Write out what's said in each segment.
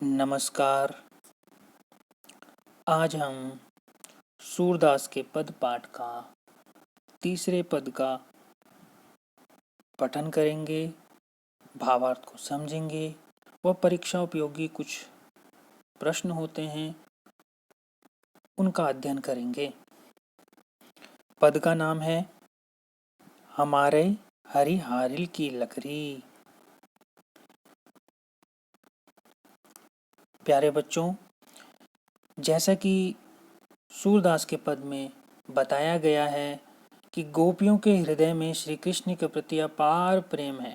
नमस्कार। आज हम सूरदास के पद पाठ का तीसरे पद का पठन करेंगे, भावार्थ को समझेंगे व परीक्षा उपयोगी कुछ प्रश्न होते हैं उनका अध्ययन करेंगे। पद का नाम है हमारे हरि हारिल की लकड़ी। प्यारे बच्चों, जैसा कि सूरदास के पद में बताया गया है कि गोपियों के हृदय में श्री कृष्ण के प्रति अपार प्रेम है।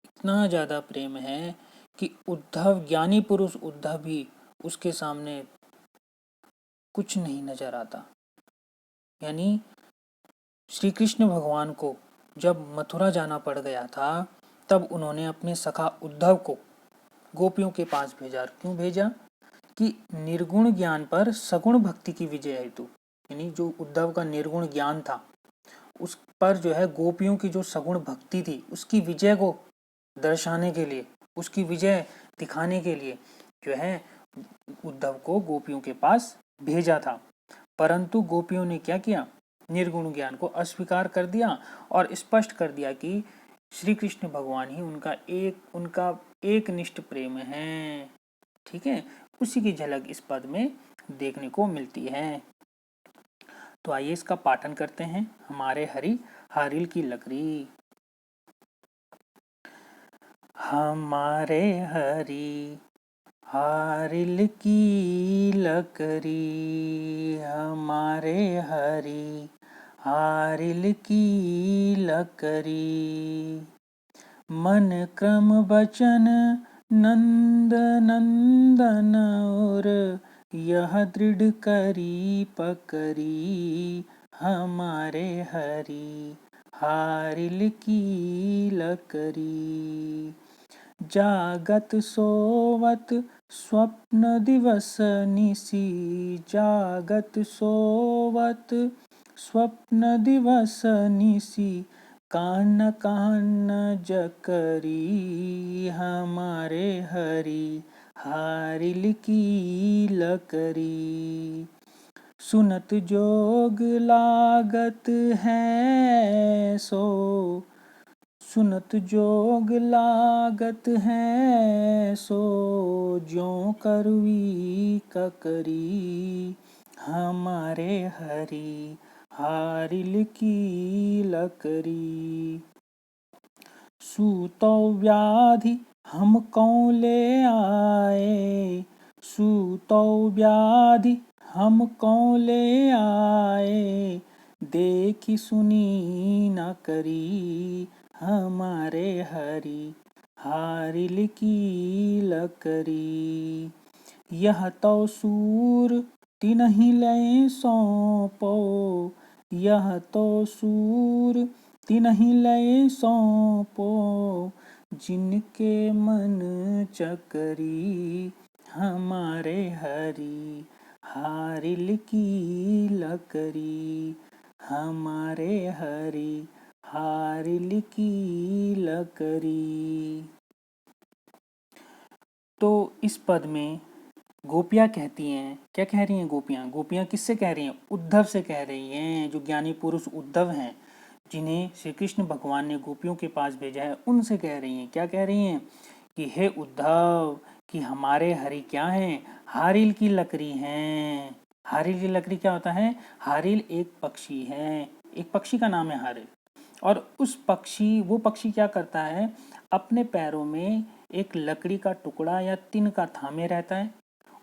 इतना ज़्यादा प्रेम है कि उद्धव, ज्ञानी पुरुष उद्धव भी उसके सामने कुछ नहीं नजर आता। यानी श्री कृष्ण भगवान को जब मथुरा जाना पड़ गया था, तब उन्होंने अपने सखा उद्धव को गोपियों के पास भेजा। क्यों भेजा? कि निर्गुण ज्ञान पर सगुण भक्ति की विजय हेतु, यानी जो उद्धव का निर्गुण ज्ञान था उस पर जो है गोपियों की जो सगुण भक्ति थी उसकी विजय को दर्शाने के लिए, उसकी विजय दिखाने के लिए जो है उद्धव को गोपियों के पास भेजा था। परंतु गोपियों ने क्या किया? निर्गुण ज्ञान को अस्वीकार कर दिया और स्पष्ट कर दिया कि श्री कृष्ण भगवान ही उनका एक निष्ठ प्रेम है। ठीक है, उसी की झलक इस पद में देखने को मिलती है। तो आइए इसका पाठन करते हैं। हमारे हरि हारिल की लकड़ी। हमारे हरि हारिल की लकड़ी, हमारे हरि हारिल की लकड़ी। मन क्रम वचन नंद नंदन और यह दृढ़ करी पकड़ी। हमारे हरि हारिल की लकड़ी। जागत सोवत स्वप्न दिवस निसी, जागत सोवत स्वप्न दिवस निसी। कान कान जकरी, हमारे हरि हारिल की लकड़ी। सुनत जोग लागत है सो, सुनत जोग लागत है सो, ज्यों करवी ककरी। हमारे हरि हारिल की लकड़ी। सूतो व्याधि हम कौन ले आए, सूतो व्याधि हम कौन ले आए। देखी सुनी न करी, हमारे हरि हारिल की लकड़ी। यह तो सूर तिन्हि लय सौंपो, यह तो सूर तिन्हि लय सौंपो। जिनके मन चकरी, हमारे हरि हारिल की लकड़ी। हमारे हरि हारिल की लकड़ी। तो इस पद में गोपियाँ कहती हैं, क्या कह रही हैं गोपियाँ? गोपियाँ किससे कह रही हैं? उद्धव से कह रही हैं। जो ज्ञानी पुरुष उद्धव हैं, जिन्हें श्री कृष्ण भगवान ने गोपियों के पास भेजा है, उनसे कह रही हैं। क्या कह रही हैं? कि हे उद्धव, कि हमारे हरि क्या हैं? हारिल की लकड़ी हैं। हारिल की लकड़ी क्या होता है? हारिल एक पक्षी है, एक पक्षी का नाम है हारिल। और वो पक्षी क्या करता है? अपने पैरों में एक लकड़ी का टुकड़ा या तिन का थामे रहता है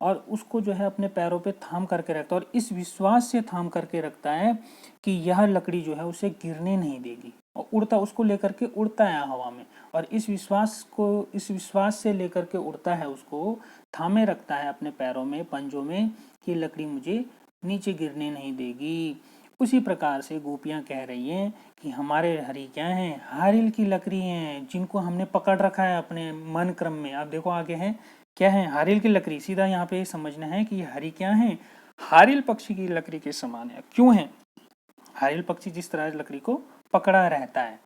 और उसको जो है अपने पैरों पे थाम करके रखता है, और इस विश्वास से थाम करके रखता है कि यह लकड़ी जो है उसे गिरने नहीं देगी, और उड़ता, उसको लेकर के उड़ता है हवा में, और इस विश्वास से लेकर के उड़ता है, उसको थामे रखता है अपने पैरों में, पंजों में, कि लकड़ी मुझे नीचे गिरने नहीं देगी। उसी प्रकार से गोपियां कह रही हैं कि हमारे हरि क्या हैं? हारिल की लकड़ी हैं, जिनको हमने पकड़ रखा है अपने मन क्रम में। आप देखो आगे है क्या है? हारिल की लकड़ी। सीधा यहाँ पे समझना है कि हरि क्या है? हारिल पक्षी की लकड़ी के समान है। क्यों है? हारिल पक्षी जिस तरह लकड़ी को पकड़ा रहता है,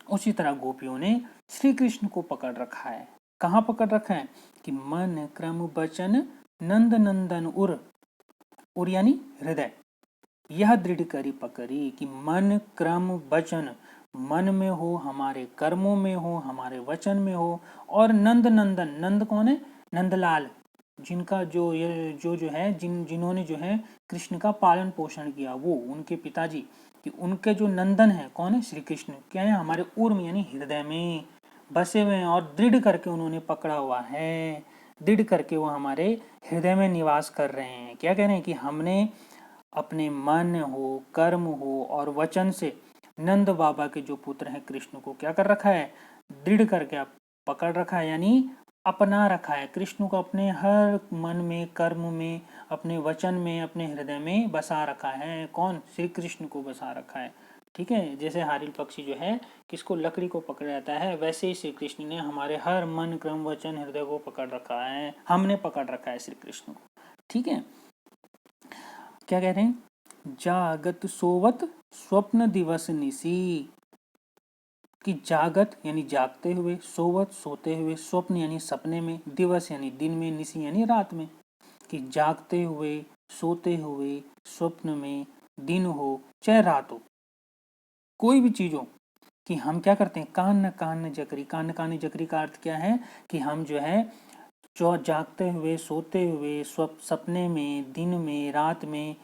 उसी तरह गोपियों ने श्री कृष्ण को पकड़ रखा है। कहाँ पकड़ रखा है कि मन क्रम वचन नंद नंदन उर यानी हृदय, यह दृढ़ करी पकड़ी कि मन क्रम वचन, मन में हो, हमारे कर्मों में हो, हमारे वचन में हो, और नंद नंदन, नंद कौन है, नंदलाल, जिनका जो है जिन्होंने जो है कृष्ण का पालन पोषण किया, वो उनके पिताजी, कि उनके जो नंदन है कौन है, श्री कृष्ण, क्या है, हमारे उर्म यानी हृदय में बसे हुए हैं, और दृढ़ करके उन्होंने पकड़ा हुआ है, दृढ़ करके वो हमारे हृदय में निवास कर रहे हैं। क्या कह रहे हैं कि हमने अपने मन हो, कर्म हो और वचन से नंद बाबा के जो पुत्र हैं कृष्ण को क्या कर रखा है, दृढ़ करके आप पकड़ रखा है, यानी अपना रखा है, कृष्ण को अपने हर मन में, कर्म में, अपने वचन में, अपने हृदय में बसा रखा है। कौन, श्री कृष्ण को बसा रखा है। ठीक है, जैसे हारिल पक्षी जो है किसको, लकड़ी को पकड़ रहता है, वैसे ही श्री कृष्ण ने हमारे हर मन, क्रम, वचन, हृदय को पकड़ रखा है, हमने पकड़ रखा है श्री कृष्ण को। ठीक है, क्या कह रहे हैं, जागत सोवत स्वप्न दिवस निसी, कि जागत यानी जागते हुए, सोवत सोते हुए, स्वप्न यानी सपने में, दिवस यानी दिन में, निसी यानी रात में, कि जागते हुए, सोते हुए, स्वप्न में, दिन हो चाहे रात हो, कोई भी चीज हो, कि हम क्या करते हैं, कान कान जकरी, कान कान जकरी का अर्थ क्या है कि हम जो है जो जागते हुए, सोते हुए, सपने में, दिन में, रात में,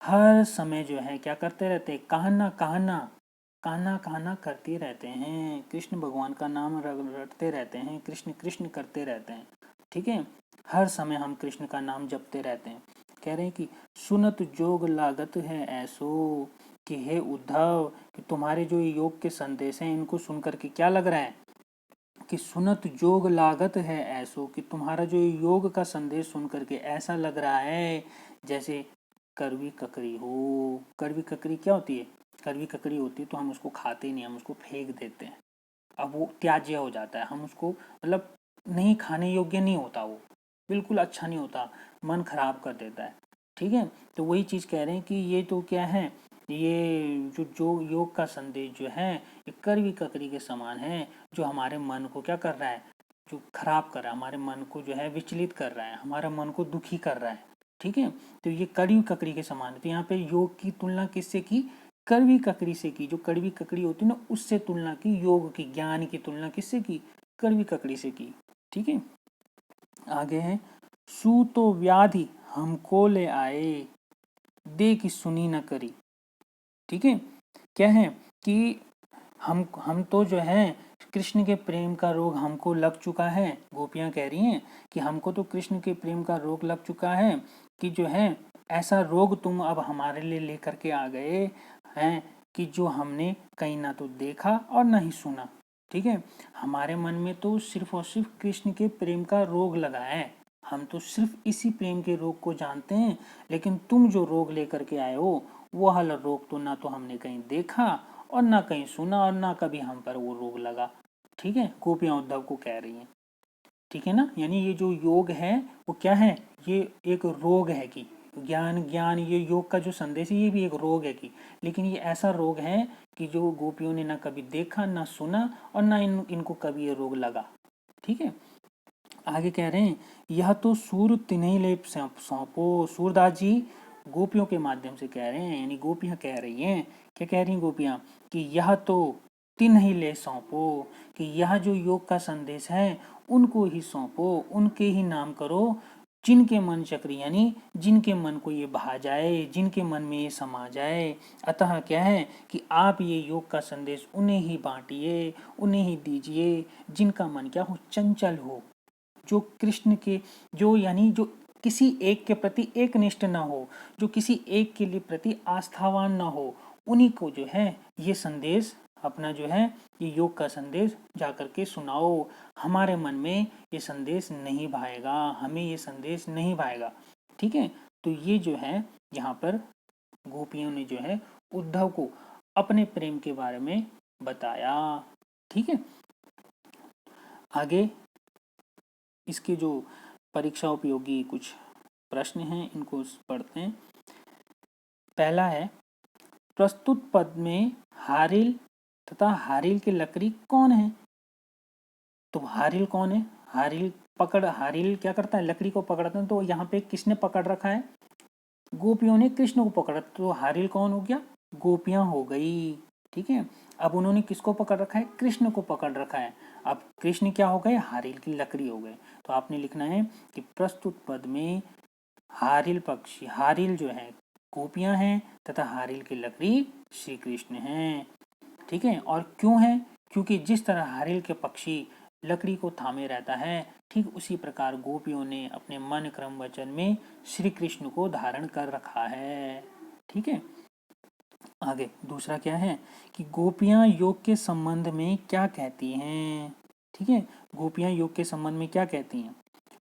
हर समय जो है क्या करते रहते हैं, कहना कहना कहना कहना करते रहते हैं, कृष्ण भगवान का नाम रटते रहते हैं, कृष्ण कृष्ण करते रहते हैं। ठीक है, हर समय हम कृष्ण का नाम जपते रहते हैं। कह रहे हैं कि सुनत जोग लागत है ऐसो, कि हे उद्धव, कि तुम्हारे जो योग के संदेश हैं इनको सुनकर के क्या लग रहा है, कि सुनत जोग लागत है ऐसो, कि तुम्हारा जो योग का संदेश सुन करके ऐसा लग रहा है जैसे कड़वी ककड़ी हो। कड़वी ककड़ी क्या होती है, कड़वी ककड़ी होती है तो हम उसको खाते नहीं, हम उसको फेंक देते हैं, अब वो त्याज्य हो जाता है, हम उसको मतलब नहीं, खाने योग्य नहीं होता, वो बिल्कुल अच्छा नहीं होता, मन खराब कर देता है। ठीक है, तो वही चीज़ कह रहे हैं कि ये तो क्या है, ये जो योग का संदेश जो है ये कड़वी ककड़ी के समान है, जो हमारे मन को क्या कर रहा है, जो खराब कर रहा है, हमारे मन को जो है विचलित कर रहा है, हमारा मन को दुखी कर रहा है। ठीक है, तो ये कड़वी ककड़ी के समान है। तो यहाँ पे योग की तुलना किससे की, कड़वी ककड़ी से की, जो कड़वी ककड़ी होती है ना उससे तुलना की, योग की, ज्ञान की तुलना किससे की, कड़वी ककड़ी से की। ठीक है, आगे है, सू तो व्याधि हमको ले आए, दे की सुनी न करी। ठीक है, क्या है कि हम तो जो है कृष्ण के प्रेम का रोग हमको लग चुका है, गोपियां कह रही हैं कि हमको तो कृष्ण के प्रेम का रोग लग चुका है, कि जो है ऐसा रोग तुम अब हमारे लिए लेकर के आ गए हैं, कि जो हमने कहीं ना तो देखा और ना ही सुना। ठीक है, हमारे मन में तो सिर्फ और सिर्फ कृष्ण के प्रेम का रोग लगा है, हम तो सिर्फ इसी प्रेम के रोग को जानते हैं, लेकिन तुम जो रोग लेकर के आए हो वो वाला रोग तो ना तो हमने कहीं देखा और ना कहीं सुना और ना कभी हम पर वो रोग लगा। ठीक है, गोपियां उद्धव को कह रही हैं। ठीक है ना, यानी ये जो योग है वो क्या है, ये एक रोग है, कि ज्ञान ज्ञान ये योग का जो संदेश है ये भी एक रोग है, कि लेकिन ये ऐसा रोग है कि जो गोपियों ने ना कभी देखा ना सुना और ना इनको कभी ये रोग लगा। ठीक है, आगे कह रहे हैं, यह तो सूर तिन्हीं ले सौंपो, सूरदास जी गोपियों के माध्यम से कह रहे हैं, यानी गोपियां कह रही हैं, क्या कह रही हैं गोपियां, कि यह तो तिन्हीं ले सौंपो, कि यह जो योग का संदेश है उनको ही सौंपो, उनके ही नाम करो, जिनके मन चक्री यानी जिनके मन को ये भा जाए, जिनके मन में ये समा जाए। अतः क्या है कि आप ये योग का संदेश उन्हें ही बांटिए, उन्हें ही दीजिए, जिनका मन क्या हो, चंचल हो, जो कृष्ण के, जो यानी जो किसी एक के प्रति एक निष्ठ ना हो, जो किसी एक के लिए प्रति आस्थावान ना हो, उन्हीं को जो है ये संदेश अपना जो है ये योग का संदेश जाकर के सुनाओ। हमारे मन में ये संदेश नहीं भाएगा, हमें ये संदेश नहीं भाएगा। ठीक है, तो ये जो है यहाँ पर गोपियों ने जो है उद्धव को अपने प्रेम के बारे में बताया। ठीक है, आगे इसके जो परीक्षा उपयोगी कुछ प्रश्न हैं इनको पढ़ते हैं। पहला है, प्रस्तुत पद में हारिल तथा हारिल के लकड़ी कौन है। तो हारिल कौन है, हारिल क्या करता है, लकड़ी को पकड़ता है। तो यहाँ पे किसने पकड़ रखा है, गोपियों ने कृष्ण को पकड़ा, तो हारिल कौन हो गया, गोपियां हो गई। ठीक है, अब उन्होंने किसको पकड़ रखा है, कृष्ण को पकड़ रखा है। अब कृष्ण क्या हो गए, हारिल की लकड़ी हो गए। तो आपने लिखना है कि प्रस्तुत पद में हारिल पक्षी, हारिल जो है गोपियां हैं तथा हारिल की लकड़ी श्री कृष्ण हैं। ठीक है, और क्यों है, क्योंकि जिस तरह हारिल के पक्षी लकड़ी को थामे रहता है, ठीक उसी प्रकार गोपियों ने अपने मन क्रम वचन में श्री कृष्ण को धारण कर रखा है। ठीक है, आगे दूसरा क्या है कि गोपियां योग के संबंध में क्या कहती हैं। ठीक है, गोपियां योग के संबंध में क्या कहती हैं,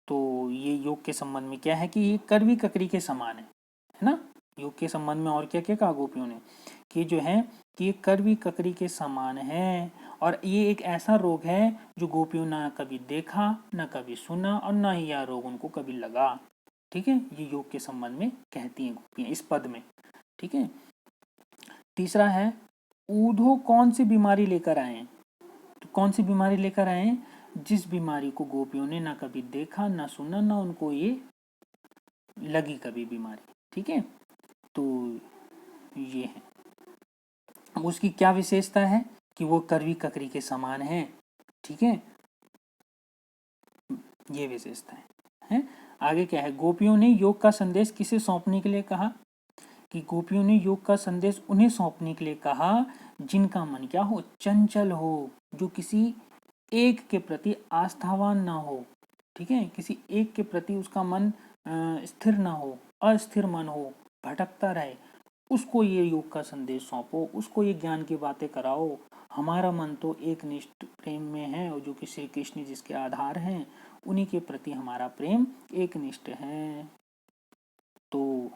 तो ये योग के संबंध में क्या है कि ये करवी ककरी के समान है ना। योग के संबंध में और क्या क्या कहा गोपियों ने कि जो है कि ये करवी ककरी के समान है, और ये एक ऐसा रोग है जो गोपियों ना कभी देखा, ना कभी सुना, और ना ही यह रोग उनको कभी लगा। ठीक है, ये योग के संबंध में कहती हैं गोपियां इस पद में। ठीक है, तीसरा है ऊधो कौन सी बीमारी लेकर आए, तो कौन सी बीमारी लेकर आए, जिस बीमारी को गोपियों ने ना कभी देखा, ना सुना, ना उनको ये लगी कभी बीमारी। ठीक है, तो ये है, अब उसकी क्या विशेषता है कि वो करवी ककरी के समान है। ठीक है, ये विशेषता है। आगे क्या है, गोपियों ने योग का संदेश किसे सौंपने के लिए कहा, कि गोपियों ने योग का संदेश उन्हें सौंपने के लिए कहा जिनका मन क्या हो, चंचल हो, जो किसी एक के प्रति आस्थावान ना हो। ठीक है, किसी एक के प्रति उसका मन स्थिर ना हो, अस्थिर मन हो, भटकता रहे, उसको ये योग का संदेश सौंपो, उसको ये ज्ञान की बातें कराओ। हमारा मन तो एक निष्ठ प्रेम में है, और जो कि श्री कृष्ण जिसके आधार हैं, उन्हीं के प्रति हमारा प्रेम एक निष्ठ है। तो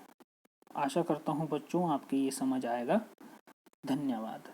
आशा करता हूँ बच्चों आपके ये समझ आएगा। धन्यवाद।